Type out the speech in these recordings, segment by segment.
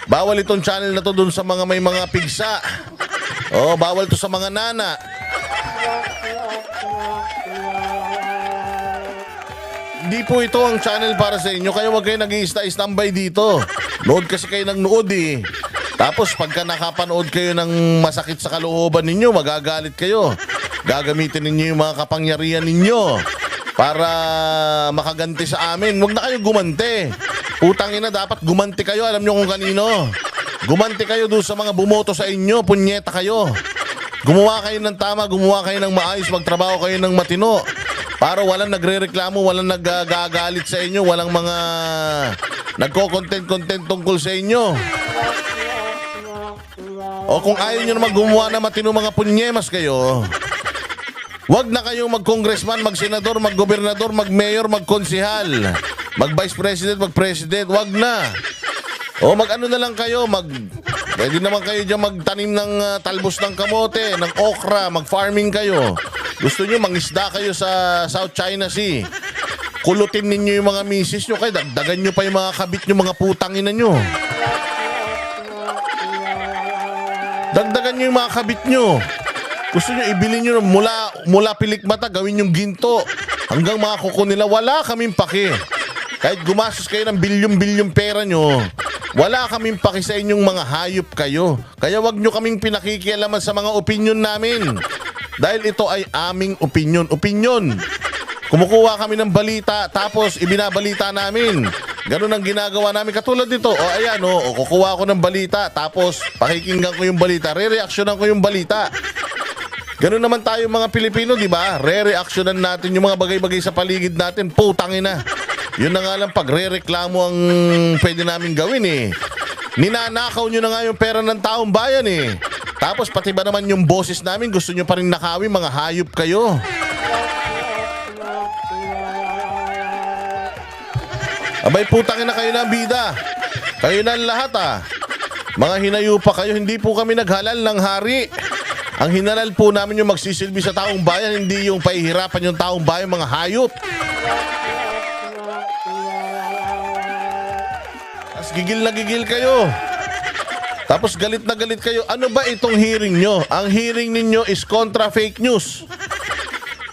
Bawal itong channel na to dun sa mga may mga pigsa. Oh, bawal to sa mga nana. Hindi po ito ang channel para sa inyo. Kaya wag kayo nag-i-standby dito. Nood kasi kayo ng nood eh. Tapos pagka nakapanood kayo ng masakit sa kalooban ninyo, magagalit kayo. Gagamitin ninyo yung mga kapangyarihan ninyo para makaganti sa amin. Huwag na kayo gumanti. Putang ina, dapat gumanti kayo. Alam nyo kung kanino. Gumanti kayo doon sa mga bumoto sa inyo. Punyeta kayo. Gumawa kayo ng tama, gumawa kayo ng maayos, magtrabaho kayo ng matino. Para walang nagre-reklamo, walang naggagalit sa inyo, walang mga nagko-content tungkol sa inyo. O kung ayaw nyo naman gumawa na matino mga punyemas kayo, wag na kayong mag-congressman, mag-senador, mag-gobernador, mag-mayor, mag-konsihal, mag-vice president, mag-president. Wag na. O mag-ano na lang kayo, pwede naman kayo dyan magtanim ng talbos ng kamote, ng okra, mag-farming kayo. Gusto nyo, mangisda kayo sa South China Sea. Kulutin ninyo yung mga misis nyo, kaya dagdagan nyo pa yung mga kabit nyo, mga putangin nyo. Dagdagan nyo yung mga kabit nyo. Gusto nyo, ibili nyo mula pilikmata, gawin yung ginto. Hanggang mga kuko nila, wala kaming paki. Kahit gumastos kayo ng bilyong-bilyong pera nyo, wala kaming paki sa inyong mga hayop kayo. Kaya wag nyo kaming pinakikialaman sa mga opinion namin. Dahil ito ay aming opinion. Opinion. Kumukuha kami ng balita, tapos ibinabalita namin. Ganun ang ginagawa namin. Katulad nito, ayan, kukuha ko ng balita, tapos pakikinggan ko yung balita, re-reactionan ko yung balita. Ganun naman tayo mga Pilipino, di ba? Re-reactionan natin yung mga bagay-bagay sa paligid natin. Putangin na. Yun na nga lang, pag re-reklamo ang pwede namin gawin eh. Ninanakaw nyo na nga yung pera ng taong bayan eh. Tapos pati ba naman yung boses namin, gusto nyo pa rin nakawin, mga hayop kayo. Abay, putangin na kayo ng bida. Kayo na lahat Mga hinayo pa kayo, hindi po kami naghalal ng hari. Ang hinalal po namin yung magsisilbi sa taong bayan, hindi yung pahihirapan yung taong bayan, mga hayop. Tapos gigil na gigil kayo. Tapos galit na galit kayo. Ano ba itong hearing nyo? Ang hearing ninyo is kontra fake news.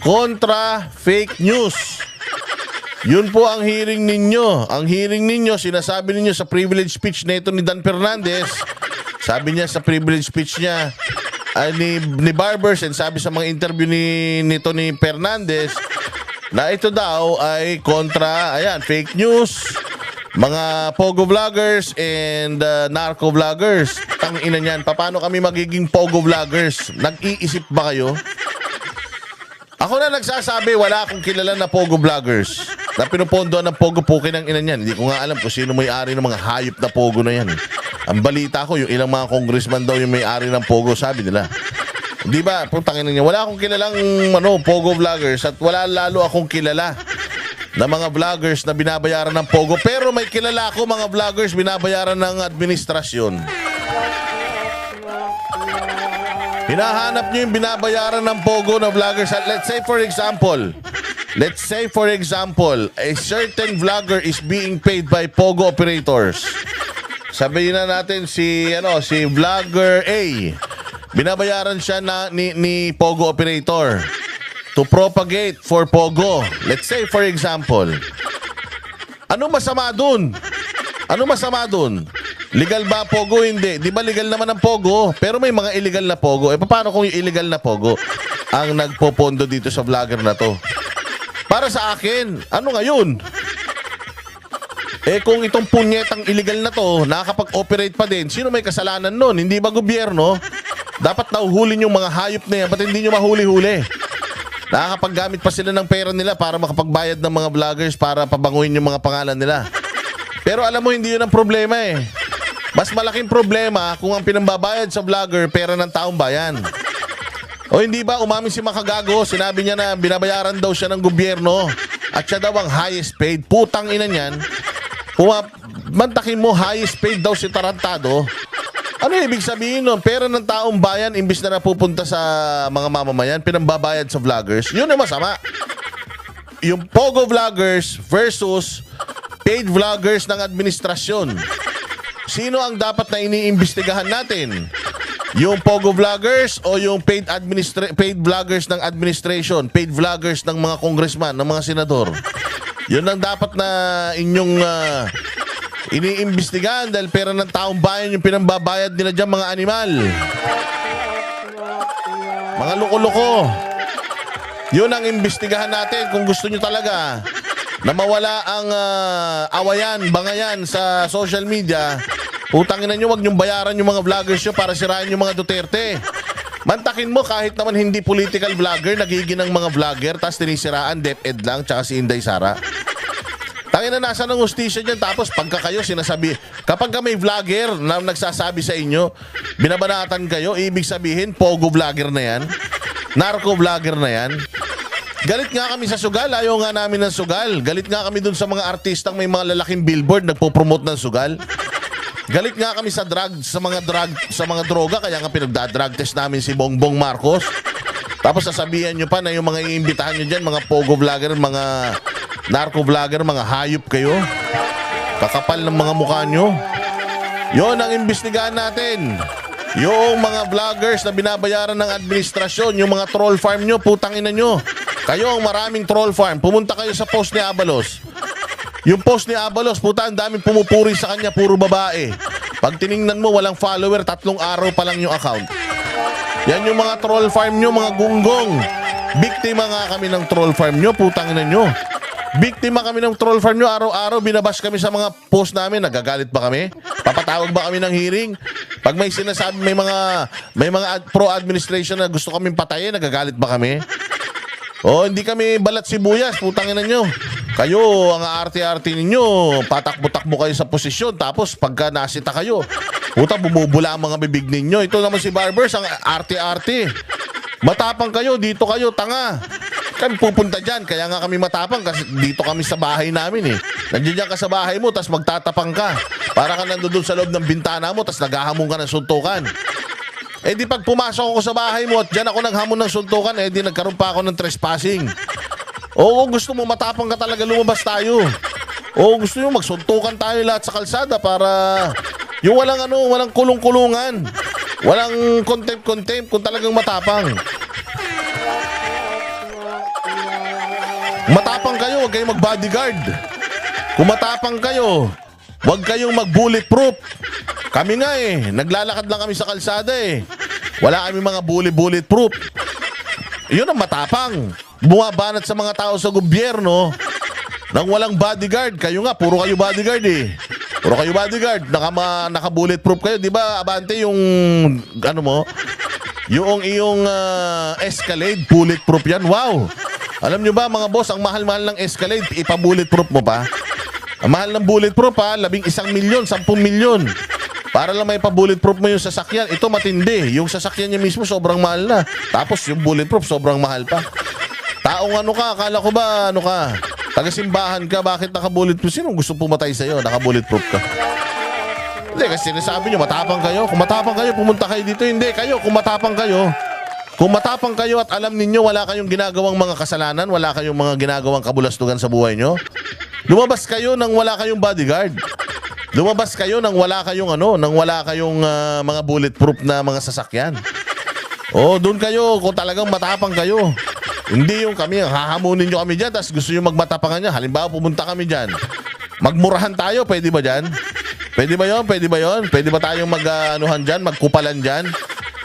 Kontra fake news. Yun po ang hearing ninyo. Ang hearing ninyo, sinasabi ninyo sa privilege speech na ito ni Dan Fernandez. Sabi niya sa privilege speech niya, ni Barbers, and sabi sa mga interview nito ni Fernandez, na ito daw ay kontra, ayan, fake news, mga pogo vloggers and narco vloggers. Tang ina niyan, paano kami magiging pogo vloggers? Nag-iisip ba kayo? Ako na nagsasabi, wala akong kilala na pogo vloggers na pinupondo ng pogo pukin ng ina niyan. Hindi ko nga alam kung sino may-ari ng mga hayop na pogo na yan. Ang balita ko, yung ilang mga congressman daw yung may-ari ng pogo, sabi nila. Di ba? Putangin niya. Wala akong kilalang pogo vloggers at wala lalo akong kilala na mga vloggers na binabayaran ng pogo. Pero may kilala ako mga vloggers binabayaran ng administrasyon. Hinahanap nyo yung binabayaran ng pogo na vloggers. Let's say for example, a certain vlogger is being paid by pogo operators. Sabihin na natin si vlogger A. Binabayaran siya ni pogo operator to propagate for pogo. Let's say for example. Ano masama dun? Legal ba pogo? Hindi. Di ba legal naman ang pogo? Pero may mga illegal na pogo. Paano kung yung illegal na pogo ang nagpopondo dito sa vlogger na to? Para sa akin, ano ngayon? Kung itong punyetang illegal na to, nakakapag-operate pa din, sino may kasalanan nun? Hindi ba gobyerno? Dapat nahuhulin yung mga hayop na yan. Ba't hindi nyo mahuli-huli? Nakakapaggamit pa sila ng pera nila para makapagbayad ng mga vloggers para pabanguhin yung mga pangalan nila. Pero alam mo, hindi yun ang problema eh. Mas malaking problema kung ang pinambabayad sa vlogger pera ng taong bayan. O hindi ba, umamin si Makagago, sinabi niya na binabayaran daw siya ng gobyerno at siya daw ang highest paid. Putang ina niyan. Mantakin mo, highest paid daw si Tarantado. Ano ibig sabihin nun? Pera ng taong bayan, imbis na napupunta sa mga mamamayan, pinambabayad sa vloggers. Yun ang masama. Yung pogo vloggers versus paid vloggers ng administrasyon. sino ang dapat na iniimbestigahan natin? Yung Pogo vloggers o yung paid vloggers ng administration, paid vloggers ng mga congressman, ng mga senador? Yun ang dapat na inyong iniimbestigahan dahil pera ng taong bayan yung pinambabayad nila dyan, mga animal. Mga loko-loko. Yun ang imbestigahan natin kung gusto nyo talaga na mawala ang awayan, bangayan sa social media. Utangin na nyo, wag nyong bayaran yung mga vloggers nyo para sirain yung mga Duterte. Mantakin mo kahit naman hindi political vlogger, nagiging ng mga vlogger, tapos tinisiraan, DepEd lang, tsaka si Inday Sara. Tangin na nasa ng hustisya dyan, tapos pagka kayo sinasabi, kapag may vlogger na nagsasabi sa inyo, binabanatan kayo, ibig sabihin, Pogo vlogger na yan, narco vlogger na yan. Galit nga kami sa sugal, ayaw nga namin ng sugal. Galit nga kami dun sa mga artistang may mga lalaking billboard nagpo-promote ng sugal. Galit nga kami sa mga droga, kaya nga pinagda-drug test namin si Bongbong Marcos. Tapos sasabihan nyo pa na yung mga iimbitahan nyo dyan, mga Pogo vlogger, mga narco vlogger, mga hayop kayo. Kakapal ng mga mukha nyo. Yon ang imbestigahan natin. Yung mga vloggers na binabayaran ng administrasyon, yung mga troll farm nyo, putang ina nyo. Kayo ang maraming troll farm. Pumunta kayo sa post ni Abalos. Yung post ni Abalos, puta, ang daming pumupuri sa kanya, puro babae. Pag tiningnan mo, walang follower, 3 araw pa lang yung account. Yan yung mga troll farm nyo, mga gunggong. Biktima nga kami ng troll farm nyo, putang ina nyo. Biktima kami ng troll farm nyo, araw-araw binabash kami sa mga post namin, nagagalit ba kami? Papatawag ba kami ng hearing? Pag may sinasabi, may mga pro-administration na gusto kaming patayin, nagagalit ba kami? Oh, hindi kami balat sibuyas, putang ina nyo. Kayo, ang arte-arte ninyo, patakbo-takbo kayo sa posisyon, tapos pagka nasita kayo, puta, bumubula ang mga bibig ninyo. Ito naman si Barbers, ang arte-arte. Matapang kayo, dito kayo, tanga. Kami pupunta dyan, kaya nga kami matapang kasi dito kami sa bahay namin eh. Nandiyan ka sa bahay mo, tapos magtatapang ka. Para ka nandun sa loob ng bintana mo, tapos naghahamon ka ng suntukan. Eh di pag pumasok ako sa bahay mo at dyan ako naghamon ng suntukan, eh di nagkaroon pa ako ng trespassing. Oo, gusto mo matapang ka talaga, lumabas tayo. Oo, gusto mo magsuntukan tayo lahat sa kalsada para yung walang kulong-kulungan. Walang contempt kung talagang matapang. Matapang kayo, huwag kayong mag-bodyguard. Kung matapang kayo, huwag kayong mag-bulletproof. Kami nga eh, naglalakad lang kami sa kalsada eh. Wala kami mga bulletproof. Yun ang matapang. Bumabanat sa mga tao sa gobyerno nang walang bodyguard. Kayo nga, puro kayo bodyguard eh. Puro kayo bodyguard. Naka-bulletproof kayo. Di ba, Abante, yung ano mo? Yung iyong Escalade, bulletproof yan. Wow! Alam nyo ba mga boss, ang mahal-mahal ng Escalade, ipa-bulletproof mo pa? Ang mahal ng bulletproof ha, 11 milyon, 10 milyon. Para lang may pa-bulletproof mo yung sasakyan. Ito matindi. Yung sasakyan niya mismo sobrang mahal na. Tapos yung bulletproof sobrang mahal pa. Taong ano ka, akala ko ba ano ka? Taga-simbahan ka, bakit naka-bulletproof? Sinong gusto pumatay sa'yo? Naka-bulletproof ka. Hindi, kasi sinasabi nyo, matapang kayo. Kung matapang kayo, pumunta kayo dito. Hindi, kayo, kung matapang kayo. Kung matapang kayo at alam ninyo wala kayong ginagawang mga kasalanan, wala kayong mga ginagawang kabulastugan sa buhay nyo, lumabas kayo nang wala kayong bodyguard. Lumabas kayo nang wala kayong mga bulletproof na mga sasakyan. Oh, doon kayo kung talagang matapang kayo. Hindi yung kami, hahamunin nyo kami dyan, tapos gusto nyo magmatapangan nyo. Halimbawa, pumunta kami dyan. Magmurahan tayo, pwede ba dyan? Pwede ba yun? Pwede ba yun? Pwede ba tayong mag-anuhan dyan, magkupalan dyan?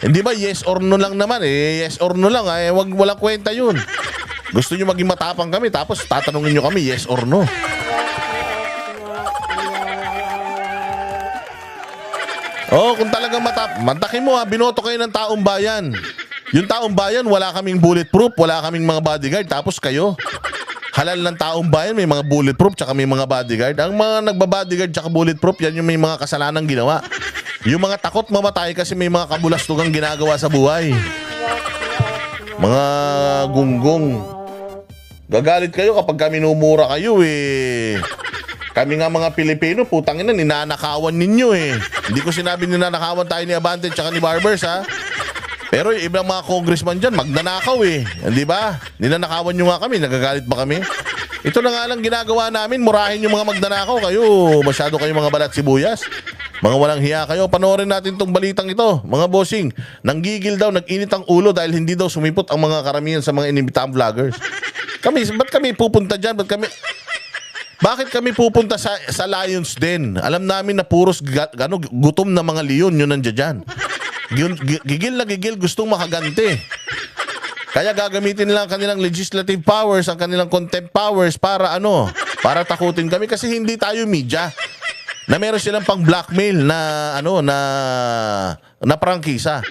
Hindi ba yes or no lang naman eh? Yes or no lang eh, walang kwenta yun. Gusto nyo maging matapang kami, tapos tatanungin nyo kami yes or no. Oh, kung talagang mantakin mo ha, binoto kayo ng taong bayan. Yung taong bayan, wala kaming bulletproof, wala kaming mga bodyguard, tapos kayo. Halal ng taong bayan, may mga bulletproof, tsaka may mga bodyguard. Ang mga nagbabodyguard tsaka bulletproof, yan yung may mga kasalanang ginawa. Yung mga takot mamatay kasi may mga kabulastugang ginagawa sa buhay. Mga gunggong. Gagalit kayo kapag kami minumura kayo eh. Kami nga mga Pilipino, putang ina, ninanakawan ninyo eh. Hindi ko sinabi ninanakawan tayo ni Abante tsaka ni Barbers ha. Pero yung ibang mga congressman dyan, magnanakaw eh. Hindi ba? Ninanakawan nyo nga kami, nagagalit ba kami? Ito na nga lang ginagawa namin, murahin yung mga magnanakaw. Kayo, masyado kayo mga balat sibuyas. Mga walang hiya kayo. Panoorin natin tong balitang ito. Mga bossing, nanggigil daw, nag-init ang ulo dahil hindi daw sumipot ang mga karamihan sa mga inimbitang vloggers. Ba't kami pupunta dyan? Bakit kami pupunta sa Lions Den? Alam namin na puros gutom na mga leon yun nandiyan dyan. Gigil na gigil, gustong makaganti. Kaya gagamitin nila ang kanilang legislative powers, ang kanilang contempt powers para para takutin kami kasi hindi tayo media. Na meron silang pang blackmail na na prangkisa.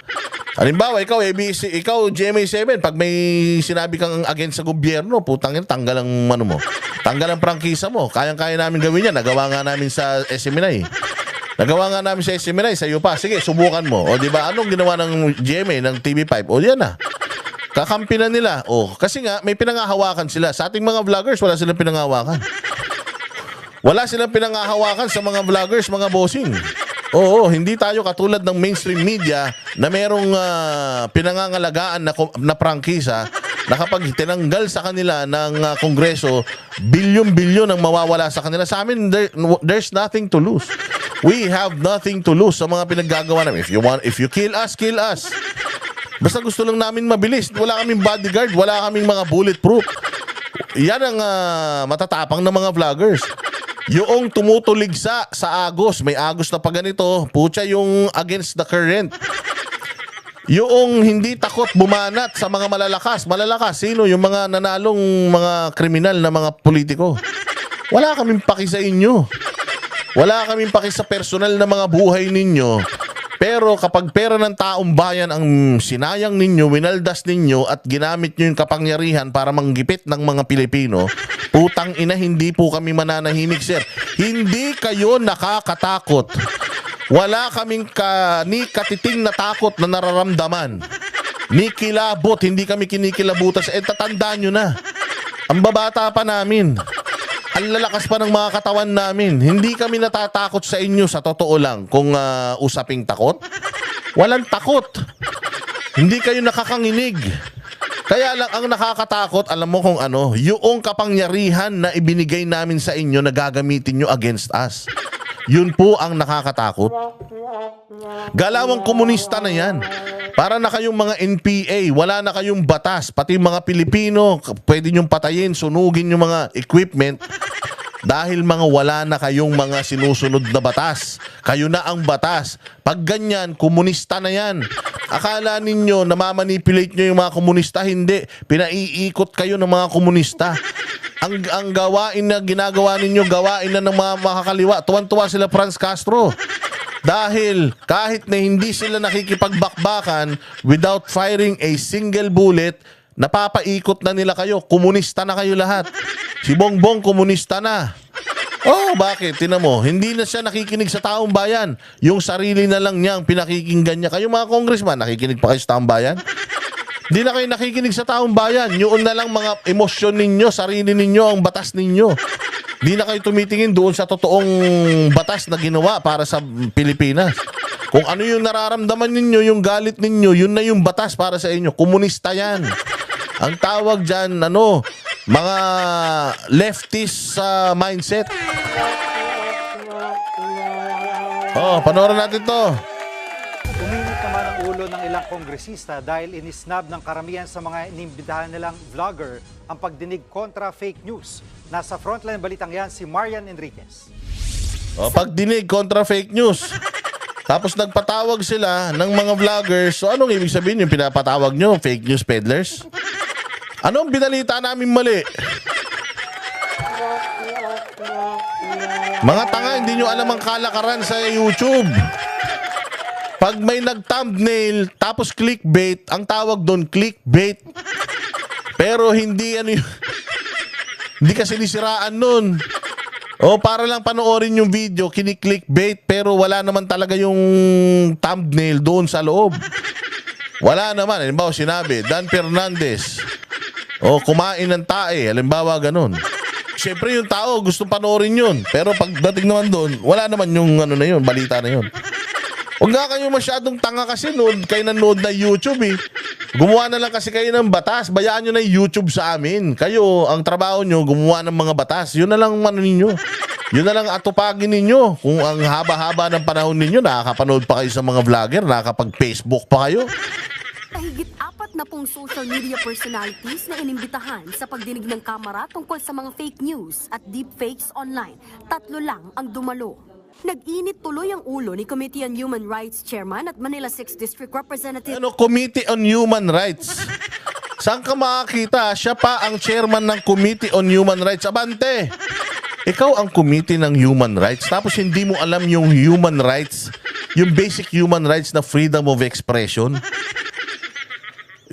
Halimbawa, ikaw ABC, ikaw GMA7, pag may sinabi kang against sa gobyerno, putang ina, tanggal ang mo. Tanggal ang prangkisa mo. Kayang-kaya namin gawin yan. Nagawa nga namin sa SMNI. Nagawa nga namin sa SMNI, sa iyo pa. Sige, subukan mo. O di ba anong ginawa ng GMA, ng TV5? O yan na. Kakampi na nila. O, kasi nga, may pinangahawakan sila. Sa ating mga vloggers, wala silang pinangahawakan. Wala silang pinangahawakan sa mga vloggers, mga bossing. Oo, hindi tayo katulad ng mainstream media na merong pinangangalagaan na prangkisa na kapag tinanggal sa kanila ng Kongreso, bilyon-bilyon ang mawawala sa kanila. Sa amin, there's nothing to lose. We have nothing to lose sa mga pinaggagawa namin. If you kill us, kill us. Basta gusto lang namin mabilis. Wala kaming bodyguard, wala kaming mga bulletproof. Yan ang matatapang ng mga vloggers. Yung tumutuligsa sa agos, may agos na pa ganito, putya yung against the current. Yung hindi takot bumanat sa mga malalakas. Malalakas, sino? Yung mga nanalong mga kriminal na mga politiko. Wala kaming paki sa inyo. Wala kaming paki sa personal na mga buhay ninyo. Pero kapag pera ng taong bayan ang sinayang ninyo, winaldas ninyo at ginamit nyo yung kapangyarihan para manggipit ng mga Pilipino, putang ina, hindi po kami mananahimik, sir. Hindi kayo nakakatakot. Wala kaming ni katiting na takot na nararamdaman. Ni kilabot, hindi kami kinikilabutas. Tatandaan nyo na. Ang babata pa namin. Ang lalakas pa ng mga katawan namin. Hindi kami natatakot sa inyo, sa totoo lang. Kung usaping takot. Walang takot. Hindi kayo nakakanginig. Kaya lang ang nakakatakot, alam mo kung yung kapangyarihan na ibinigay namin sa inyo na gagamitin nyo against us. Yun po ang nakakatakot. Galawang komunista na yan. Para na kayong mga NPA, wala na kayong batas. Pati mga Pilipino, pwede nyong patayin, sunugin yung mga equipment. Dahil wala na kayong mga sinusunod na batas. Kayo na ang batas. Pag ganyan, komunista na yan. Akala ninyo, namamanipulate nyo yung mga komunista. Hindi. Pinaiikot kayo ng mga komunista. Ang gawain na ginagawa ninyo, gawain na ng mga makakaliwa. Tuwan-tuwa sila Franz Castro. Dahil kahit na hindi sila nakikipagbakbakan without firing a single bullet, napapaikot na nila kayo. Komunista na kayo lahat. Si Bongbong komunista na. Oh, bakit? Tinan mo, hindi na siya nakikinig sa taong bayan. Yung sarili na lang niya ang pinakikinggan niya. Kayo mga congressman, nakikinig pa kayo sa taong bayan? Hindi na kayo nakikinig sa taong bayan. Yun na lang mga emosyon ninyo, sarili ninyo, ang batas ninyo. Hindi na kayo tumitingin doon sa totoong batas na ginawa para sa Pilipinas. Kung ano yung nararamdaman ninyo, yung galit ninyo, yun na yung batas para sa inyo. Komunista yan. Ang tawag dyan, mga leftist mindset. Oh, panoorin natin to. Uminit naman ang ulo ng ilang kongresista dahil inisnab ng karamihan sa mga inimbitahan nilang vlogger ang pagdinig kontra fake news. Nasa frontline balitang yan si Marian Enriquez. O, pagdinig kontra fake news. Tapos nagpatawag sila ng mga vloggers. So anong ibig sabihin yung pinapatawag nyo? Fake news peddlers? Anong binalita namin mali? Mga tanga, hindi nyo alam ang kalakaran sa YouTube. Pag may nag-thumbnail, tapos clickbait, ang tawag doon, clickbait. Pero hindi hindi kasi nisiraan nun. O para lang panoorin yung video, kini-clickbait, pero wala naman talaga yung thumbnail doon sa loob. Wala naman. Halimbawa sinabi, Dan Fernandez, kumain ng tae. Halimbawa ganun. Siyempre yung tao gusto panoorin yun. Pero pagdating naman doon, wala naman yung na yun, balita na yun. Huwag nga kayo masyadong tanga kasi kayo nanood na YouTube eh. Gumawa na lang kasi kayo ng batas. Bayaan nyo na yung YouTube sa amin. Kayo, ang trabaho nyo, gumawa ng mga batas. Yun na lang ninyo. Yun na lang atupagin ninyo. Kung ang haba-haba ng panahon ninyo, nakakapanood pa kayo sa mga vlogger, nakakapag-Facebook pa kayo. Mahigit 40 social media personalities na inimbitahan sa pagdinig ng Kamara tungkol sa mga fake news at deepfakes online. 3 lang ang dumalo. Nag-init tuloy ang ulo ni Committee on Human Rights Chairman at Manila 6th District Representative Committee on Human Rights. Saan ka makakita? Siya pa ang chairman ng Committee on Human Rights. Abante! Ikaw ang committee ng human rights, tapos hindi mo alam yung human rights, yung basic human rights na freedom of expression.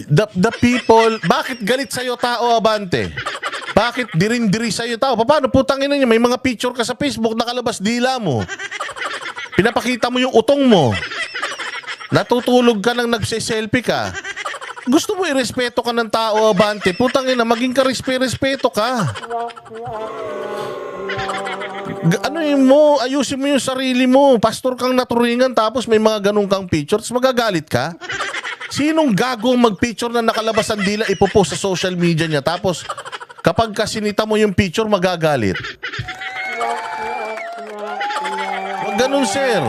The people, bakit galit sa'yo tao, Abante? Bakit dirin-diri sa'yo tao? Paano putangin niya? May mga picture ka sa Facebook, nakalabas dila mo. Pinapakita mo yung utong mo. Natutulog ka nang nagse-selfie ka. Gusto mo irespeto ka ng tao, Abante? Putangin na, maging ka respeto ka. Ano yun mo? Ayusin mo yung sarili mo. Pastor kang naturingan tapos may mga ganun kang pictures, magagalit ka? Sinong gagong mag-picture na nakalabas ang dila ipopost sa social media niya tapos kapag kasinita mo yung picture, magagalit? Wag ganun, sir.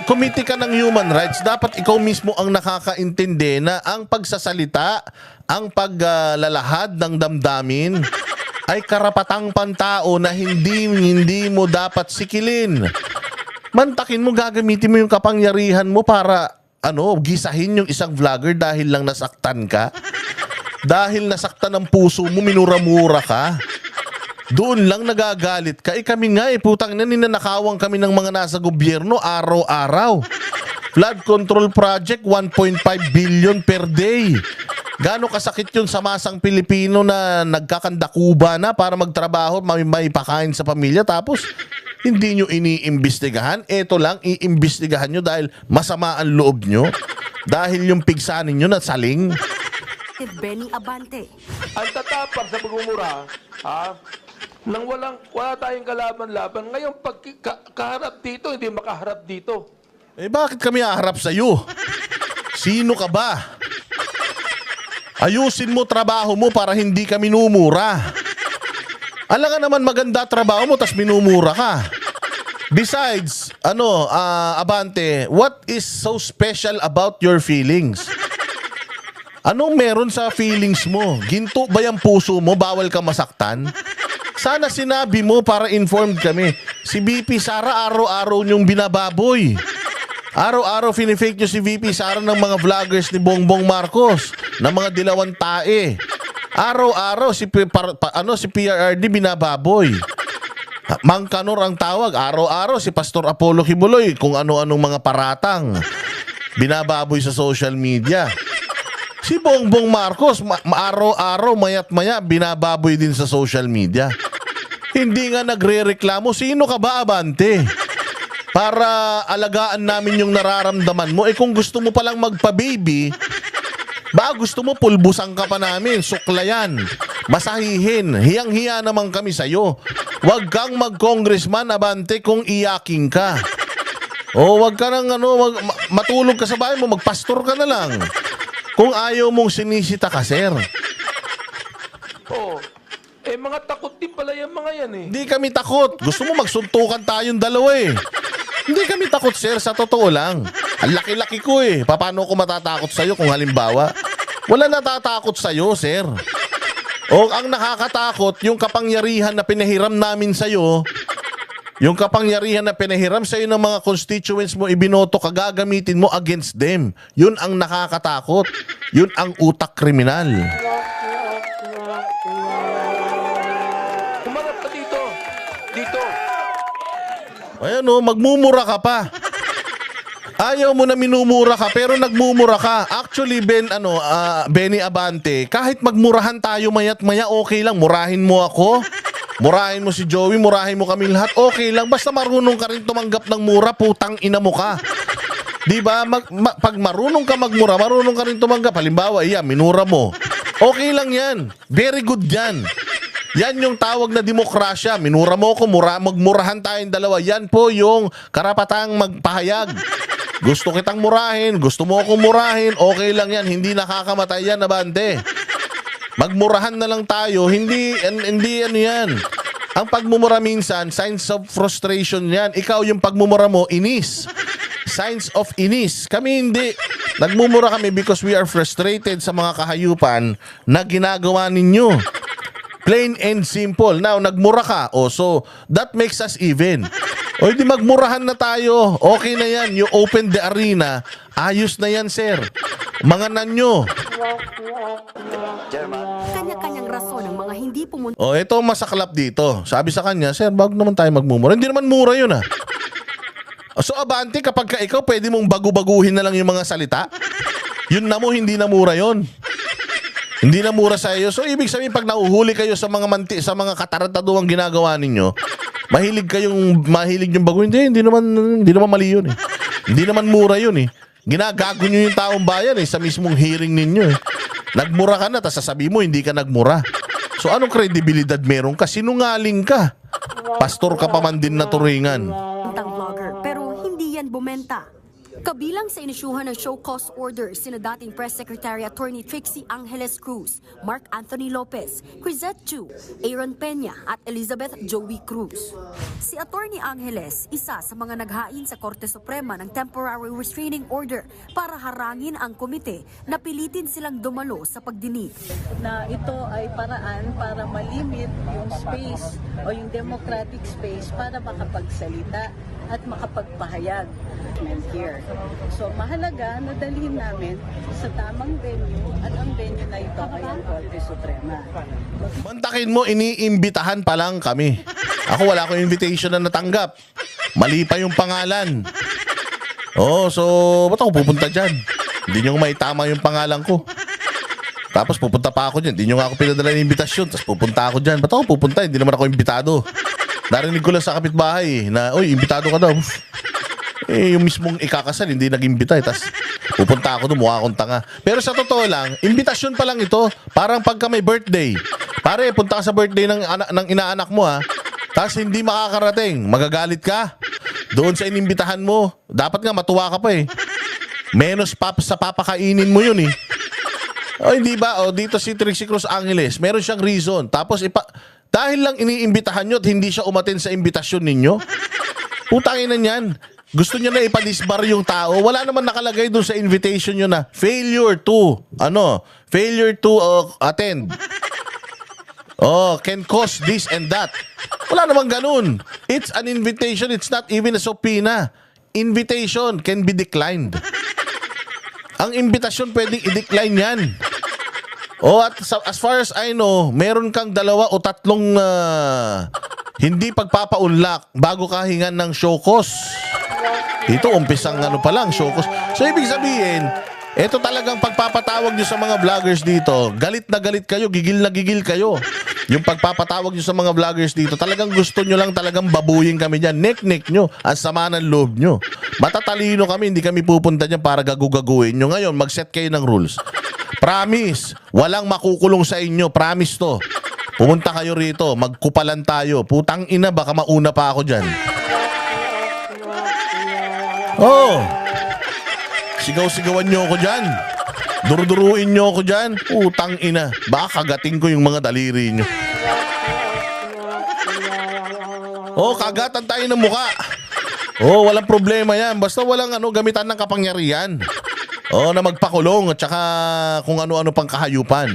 Committee ka ng human rights, dapat ikaw mismo ang nakakaintindi na ang pagsasalita, ang paglalahad ng damdamin ay karapatang pantao na hindi mo dapat sikilin. Mantakin mo, gagamitin mo yung kapangyarihan mo para gisahin yung isang vlogger dahil lang nasaktan ka. Dahil nasaktan ang puso mo, minura-mura ka. Doon lang nagagalit ka. Kami nga putang ina, ninanakawang kami ng mga nasa gobyerno araw-araw. Flood control project, 1.5 billion per day. Gaano kasakit yun sa masang Pilipino na nagkakandakuba na para magtrabaho, may pakain sa pamilya, tapos hindi nyo iniimbestigahan. Eto lang, iimbestigahan nyo dahil masama ang loob nyo. Dahil yung pigsa ninyo na saling. Benny Abante. Ang tatapang sa pagmumura, nang wala tayong kalaban-laban. Ngayon, pag kaharap dito, hindi makaharap dito. Bakit kami haharap sa'yo? Sino ka ba? Ayusin mo trabaho mo para hindi ka minumura. Alam ka naman maganda trabaho mo, tas minumura ka. Besides, Abante, what is so special about your feelings? Anong meron sa feelings mo? Ginto ba yung puso mo? Bawal ka masaktan? Sana sinabi mo para informed kami. Si VP Sara araw-araw niyong binababoy. Araw-araw finifake nyo si VP Sara ng mga vloggers ni Bongbong Marcos, ng mga dilawan tae. Araw-araw si PRRD binababoy. Mang Kanor ang tawag. Araw-araw si Pastor Apollo Kibuloy kung ano-anong mga paratang binababoy sa social media. Si Bongbong Marcos araw-araw mayat-maya binababoy din sa social media. Hindi nga nagrereklamo. Sino ka ba, Abante? Para alagaan namin yung nararamdaman mo. Kung gusto mo palang magpa-baby, gusto mo pulbusan ka pa namin, suklayan, masahihin, hiyang-hiya naman kami sa'yo. Huwag kang mag-congressman, Abante, kung iyaking ka. Huwag ka nang matulog ka sa bahay mo, magpastor ka na lang. Kung ayaw mong sinisita ka, sir. Mga takot din pala yung mga yan eh. Hindi kami takot. Gusto mo magsuntukan tayong dalawa eh. Hindi kami takot, sir. Sa totoo lang. Ang laki-laki ko eh. Paano ko matatakot sa'yo kung halimbawa? Wala natatakot sa'yo, sir. Ang nakakatakot, yung kapangyarihan na pinahiram namin sa'yo, yung kapangyarihan na pinahiram sa'yo ng mga constituents mo, ibinoto ka, gagamitin mo against them. Yun ang nakakatakot. Yun ang utak kriminal. Humarap ka dito. Dito. Ayan magmumura ka pa. Ayaw mo na minumura ka pero nagmumura ka. Actually, Benny Abante, kahit magmurahan tayo mayat-maya, okay lang. Murahin mo ako. Murahin mo si Joey, murahin mo kami lahat. Okay lang. Basta marunong ka rin tumanggap ng mura, putang ina mo ka. Diba? Pag marunong ka magmura, marunong ka rin tumanggap. Halimbawa, minura mo. Okay lang yan. Very good yan. Yan yung tawag na demokrasya. Minura mo ako, magmurahan tayong dalawa. Yan po yung karapatang magpahayag. Gusto kitang murahin, gusto mo akong murahin, okay lang yan. Hindi nakakamatay yan, Abante. Magmurahan na lang tayo. Hindi yan. Ang pagmumura minsan, signs of frustration yan. Ikaw yung pagmumura mo, inis. Signs of inis. Kami hindi. Nagmumura kami because we are frustrated sa mga kahayupan na ginagawa ninyo. Plain and simple. Now, nagmura ka. Oh, so, that makes us even. O, di magmurahan na tayo. Okay na yan. You open the arena. Ayos na yan, sir. Mga nanyo. Kanya-kanyang rason ng mga hindi pumunta O, ito masaklap dito. Sabi sa kanya, sir, bago naman tayo magmumura. Hindi naman mura yun, ah. So, abante, kapag ka ikaw, pwede mong bagu-baguhin na lang yung mga salita. Yun na mo, hindi na mura yun. Hindi na mura sa iyo. So, ibig sabihin, pag nauhuli kayo sa mga sa mga katarantaduang ginagawa ninyo, mahilig yung bago. Hindi naman mali yun eh. Hindi naman mura yun eh. Ginagago nyo yung taong bayan eh sa mismong hearing ninyo eh. Nagmura ka na, tapos sasabihin mo, hindi ka nagmura. So, anong kredibilidad meron ka? Sinungaling ka. Pastor ka pa man din na turingan. ang vlogger pero hindi yan bumenta. Kabilang sa inisyuhan ng show cause order sina dating Press Secretary Attorney Trixie Angeles Cruz, Mark Anthony Lopez, Crisette Chu, Aaron Peña at Elizabeth Joey Cruz. Si Attorney Angeles, isa sa mga naghain sa Korte Suprema ng temporary restraining order para harangin ang komite na pilitin silang dumalo sa pagdinig. Na ito ay paraan para malimit yung space o yung democratic space para makapagsalita at makapagpahayag here. So mahalaga na dalhin namin sa tamang venue at ang venue na ito ay ang Korte Suprema. Mantakin mo, iniimbitahan pa lang kami. Ako wala akong invitation na natanggap. Mali pa yung pangalan. Oh, so ba't ako pupunta dyan? Hindi nyo maitama yung pangalan ko. Tapos pupunta pa ako dyan. Hindi nyo nga ako pinadala ng invitasyon. Tapos pupunta ako dyan. Ba't ako pupunta? Hindi naman ako imbitado. Narinig ko lang sa kapitbahay na, oy, imbitado ka daw. Eh, yung mismong ikakasal, hindi nag-imbita. Tapos pupunta ako doon, mukha akong tanga. Pero sa totoo lang, imbitasyon pa lang ito. Parang pagka may birthday. Pare, punta ka sa birthday ng inaanak mo ha. Tapos hindi makakarating. Magagalit ka. Doon sa inimbitahan mo. Dapat nga matuwa ka pa eh. Menos sa papakainin mo yun eh. O hindi ba? O dito si Trixie Cruz Angeles, meron siyang reason. Tapos dahil lang iniimbitahan nyo at hindi siya umaten sa imbitasyon ninyo. Putangin na yan. Gusto niya na ipadisbar yung tao. Wala naman nakalagay doon sa invitation nyo na failure to attend. Oh, can cause this and that. Wala naman ganun. It's an invitation. It's not even a subpoena. Invitation can be declined. Ang imbitasyon pwedeng i-decline yan. Oh, at as far as I know, meron kang 2 o 3 hindi pagpapaunlak bago ka hingan ng show cause. Ito, umpisang pa lang, show cause. So, ibig sabihin, ito talagang pagpapatawag nyo sa mga vloggers dito, galit na galit kayo, gigil na gigil kayo. Yung pagpapatawag nyo sa mga vloggers dito, talagang gusto nyo lang talagang babuyin kami dyan. Nek-nek nyo, ang sama ng loob nyo. Matatalino kami, hindi kami pupunta dyan para gagugaguin nyo. Ngayon, mag-set kayo ng rules. Promise, walang makukulong sa inyo. Promise to. Pumunta kayo rito, magkupalan tayo. Putang ina, baka mauna pa ako dyan. Oh, sigaw-sigawan nyo ako dyan. Durduruin nyo ako dyan. Putang ina, baka kagating ko yung mga daliri nyo. Oh, kagatan tayo ng muka. Oh, walang problema yan. Basta walang gamitan ng kapangyarihan. Oh, na magpakulong at saka kung ano-ano pang kahayupan.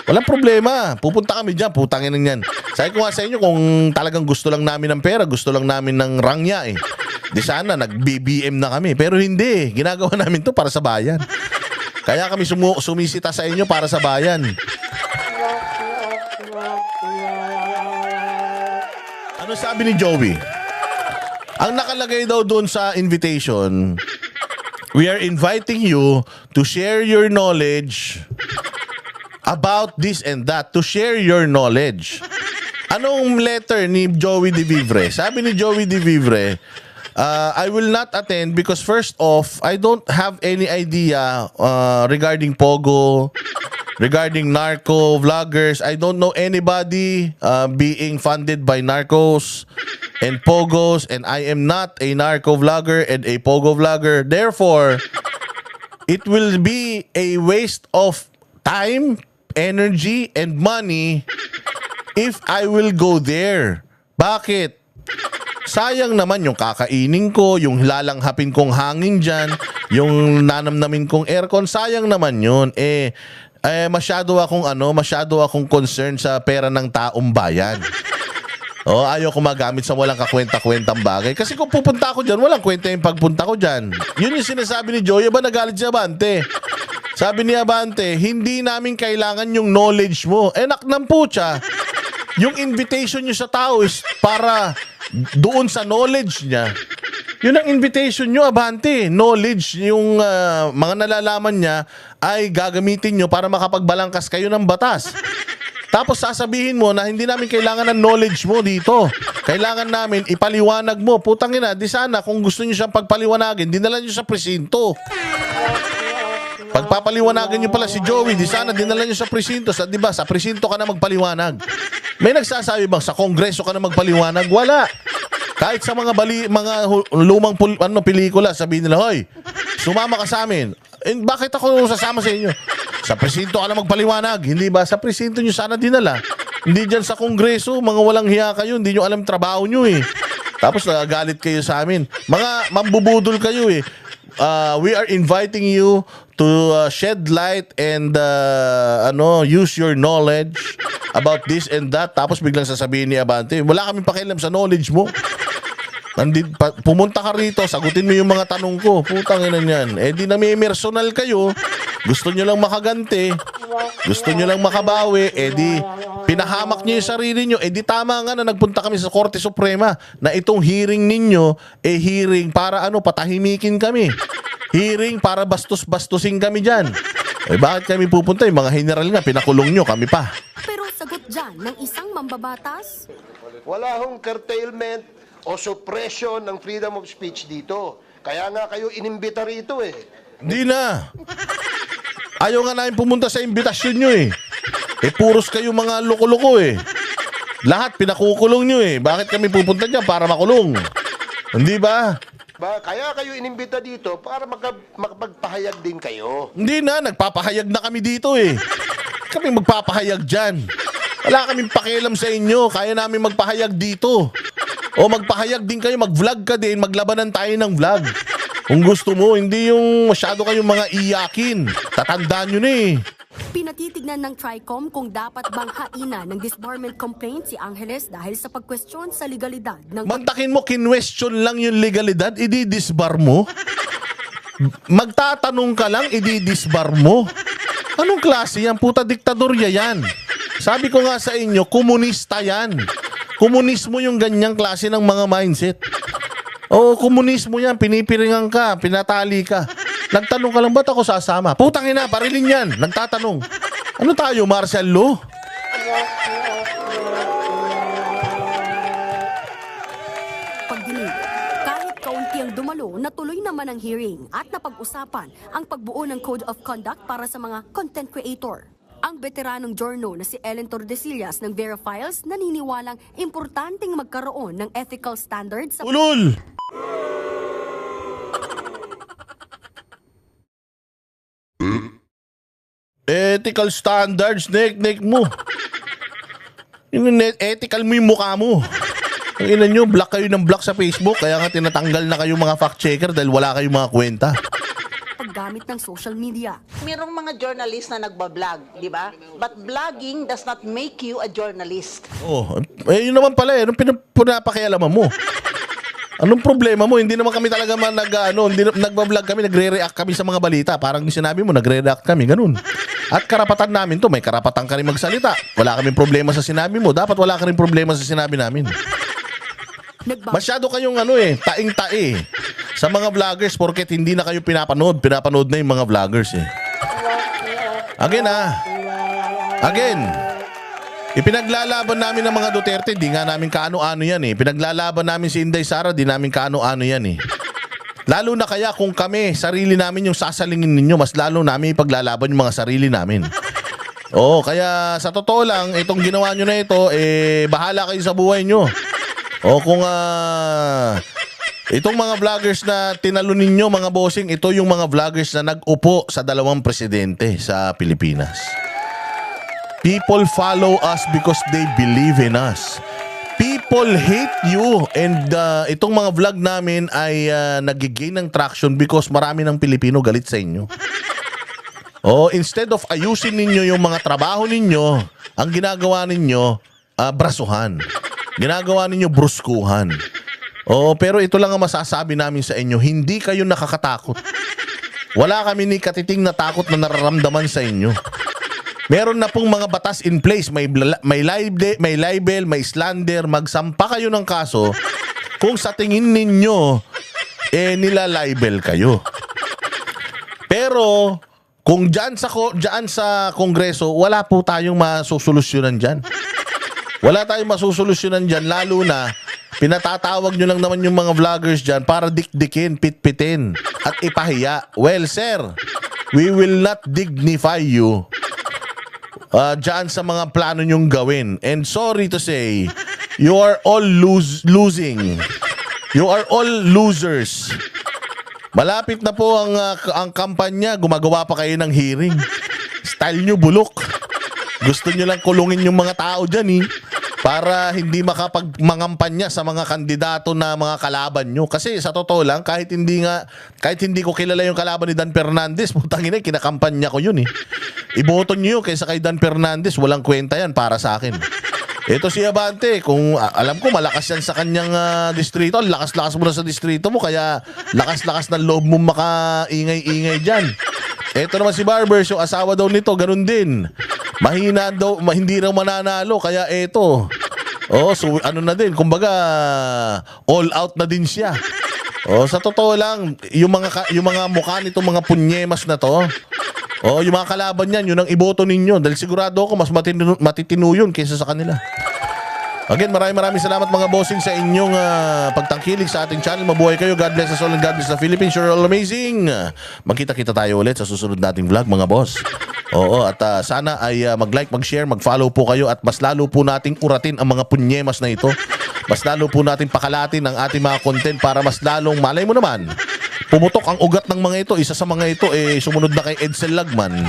Walang problema. Pupunta kami dyan. Putangin ng yan. Sabi ko nga sa inyo, kung talagang gusto lang namin ng pera, gusto lang namin ng rangya eh. Di sana, nag-BBM na kami. Pero hindi. Ginagawa namin to para sa bayan. Kaya kami sumisita sa inyo para sa bayan. Ano sabi ni Joey? Ang nakalagay daw doon sa invitation, we are inviting you to share your knowledge about this and that. To share your knowledge. Anong letter ni Joey De Vivre? Sabi ni Joey De Vivre, I will not attend because first off, I don't have any idea regarding Pogo, regarding narco vloggers. I don't know anybody being funded by narcos and Pogos, and I am not a narco vlogger and a Pogo vlogger. Therefore, it will be a waste of time, energy, and money if I will go there. Bakit? Sayang naman yung kakainin ko, yung lalanghapin kong hangin dyan, yung nanamnamin kong aircon, sayang naman yun. Masyado akong concerned sa pera ng taong bayan. Ayaw ko magamit sa walang kakwenta-kwentang bagay. Kasi kung pupunta ako dyan, walang kwenta yung pagpunta ko dyan. Yun yung sinasabi ni Joey. Ba nagalit si Abante? Sabi ni Abante, hindi namin kailangan yung knowledge mo. Naknang putya. Yung invitation nyo sa tao is para doon sa knowledge niya. Yun ang invitation nyo, Abante. Knowledge, yung mga nalalaman niya ay gagamitin nyo para makapagbalangkas kayo ng batas. Tapos sasabihin mo na hindi namin kailangan ng knowledge mo dito. Kailangan namin ipaliwanag mo. Putang ina, di sana kung gusto nyo siyang pagpaliwanagin, dinala nyo sa presinto. Pagpapaliwanagan nyo pala si Joey, di sana dinala nyo sa presinto. Di ba, sa presinto ka na magpaliwanag. May nagsasabi bang sa kongreso ka na magpaliwanag? Wala. Kahit sa mga lumang pelikula, sabihin nila, hoy, sumama ka sa amin. Bakit ako sasama sa inyo? Sa presinto ka na magpaliwanag. Hindi ba? Sa presinto nyo sana dinala. Hindi dyan sa kongreso, mga walang hiya kayo. Hindi nyo alam trabaho nyo eh. Tapos nagagalit kayo sa amin. Mga mambubudol kayo eh. We are inviting you to shed light and use your knowledge about this and that. Tapos biglang sasabihin ni Abante, wala kaming pakialam sa knowledge mo. Pumunta ka rito, sagutin mo yung mga tanong ko. Putang ina niyan. Di na may personal kayo. Gusto nyo lang makaganti. Gusto nyo lang makabawi. Di pinahamak nyo yung sarili nyo. Di tama nga na nagpunta kami sa Korte Suprema na itong hearing ninyo, hearing para patahimikin kami. Hearing para bastos-bastusin kami dyan. Bakit kami pupunta? Yung mga general nga, pinakulong nyo, kami pa. Pero sagot dyan ng isang mambabatas, Wala hong curtailment o suppression ng freedom of speech dito. Kaya nga kayo inimbita rito eh. Hindi na. Ayaw nga namin pumunta sa imbitasyon nyo eh. Puros kayo mga loko-loko eh. Lahat pinakukulong nyo eh. Bakit kami pupunta dyan? Para makulong. Hindi ba? Kaya kayo inimbita dito para makapagpahayag din kayo. Hindi na. Nagpapahayag na kami dito eh. Kami magpapahayag dyan. Wala kaming pakialam sa inyo. Kaya namin magpahayag dito. O magpahayag din kayo. Mag-vlog ka din. Maglabanan tayo ng vlog. Kung gusto mo, hindi yung masyado kayong mga iyakin. Tatandaan nyo na eh. pinatitignan ng TRICOM kung dapat bang haina ng disbarment complaint si Angeles dahil sa pagkwestiyon sa legalidad ng... Mantakin mo, kinwestiyon lang yung legalidad, idi-disbar mo? Magtatanong ka lang, idi-disbar mo? Anong klase yan? Puta, diktadorya yan. Sabi ko nga sa inyo, komunista yan. Komunismo yung ganyang klase ng mga mindset. Oo, komunismo yan. Pinipiringan ka, pinatali ka. Nagtanong ka lang, ba't ako sasama? Putang ina, parilin yan. Nagtatanong. Ano tayo, martial law? Pagdinig, kahit kaunti ang dumalo, natuloy naman ang hearing at napag-usapan ang pagbuo ng Code of Conduct para sa mga content creator. Ang veteranong journo na si Ellen Tordesillas ng Vera Files naniniwalang importanteng magkaroon ng ethical standards sa... Ulul! Ethical standards, nek mo. Ethical mo yung mukha mo. Ang ina nyo, block kayo ng block sa Facebook, kaya nga tinatanggal na kayo mga fact checker dahil wala kayong mga kwenta. Paggamit ng social media. Merong mga journalist na nagbablog, di ba? But blogging does not make you a journalist. Oh, yun naman pala eh. Anong pinapakialaman mo? Anong problema mo? Hindi naman kami talaga nagbablog kami, nagre-react kami sa mga balita. Parang sinabi mo, nagre-react kami, ganun. At karapatan namin to, may karapatan ka rin magsalita. Wala kaming problema sa sinabi mo. Dapat wala ka rin problema sa sinabi namin. Masyado kayong taing-tae sa mga vloggers porket hindi na kayo pinapanood. Pinapanood na yung mga vloggers eh. Again. Ipinaglalaban namin ng mga Duterte, di nga namin kaano-ano yan eh. Pinaglalaban namin si Inday Sara, di namin kaano-ano yan eh. Lalo na kaya kung kami, sarili namin yung sasalingin ninyo, mas lalo namin ipaglalaban yung mga sarili namin. Oo, kaya sa totoo lang, itong ginawa nyo na ito, bahala kayo sa buhay nyo. O kung itong mga vloggers na tinalo ninyo, mga bossing, ito yung mga vloggers na nag-upo sa 2 presidente sa Pilipinas. People follow us because they believe in us. People hate you and itong mga vlog namin ay nagigain ng traction because marami ng Pilipino galit sa inyo. Instead of ayusin ninyo yung mga trabaho ninyo, ang ginagawa ninyo, brasuhan. Ginagawa ninyo bruskuhan. Pero ito lang ang masasabi namin sa inyo, hindi kayo nakakatakot. Wala kami ni katiting na takot na nararamdaman sa inyo. Meron na pong mga batas in place, may libel, may slander, magsampa kayo ng kaso kung sa tingin ninyo nila-libel kayo. Pero kung dyan sa Kongreso, wala po tayong masusolusyonan dyan. Wala tayong masusolusyonan dyan, lalo na pinatatawag nyo lang naman yung mga vloggers dyan para dikdikin, pitpitin at ipahiya. Well, sir, we will not dignify you dyan sa mga plano nyong gawin. And sorry to say, you are all losing. You are all losers. Malapit na po ang kampanya, gumagawa pa kayo ng hearing. Style nyo bulok. Gusto nyo lang kulungin yung mga tao dyan para hindi makapagmangampanya sa mga kandidato na mga kalaban nyo. Kasi sa totoo lang, kahit hindi ko kilala yung kalaban ni Dan Fernandez, putang ina, kinakampanya ko yun Iboto nyo yun kaysa kay Dan Fernandez, walang kwenta yan para sa akin. Ito si Abante, kung alam ko malakas yan sa kanyang distrito, lakas-lakas mo na sa distrito mo, kaya lakas-lakas ng loob mo makaingay-ingay dyan. Ito naman si Barbers, yung asawa daw nito, ganun din. Mahina daw, hindi raw mananalo, kaya eto. So ano na din, kumbaga all out na din siya. Sa totoo lang, yung mga mukha nito, mga punyemas na to, yung mga kalaban niyan, yun ang iboto ninyo. Dahil sigurado ako, mas matitino yun kaysa sa kanila. Again, maraming salamat mga bossing sa inyong pagtangkilik sa ating channel. Mabuhay kayo. God bless us all and God bless the Philippines. You're all amazing. Magkita-kita tayo ulit sa susunod nating vlog mga boss. At sana ay mag-like, mag-share, mag-follow po kayo at mas lalo po nating uratin ang mga punyemas na ito. Mas lalo po nating pakalatin ang ating mga content para mas lalong, malay mo naman, pumutok ang ugat ng mga ito. Isa sa mga ito sumunod na kay Edsel Lagman.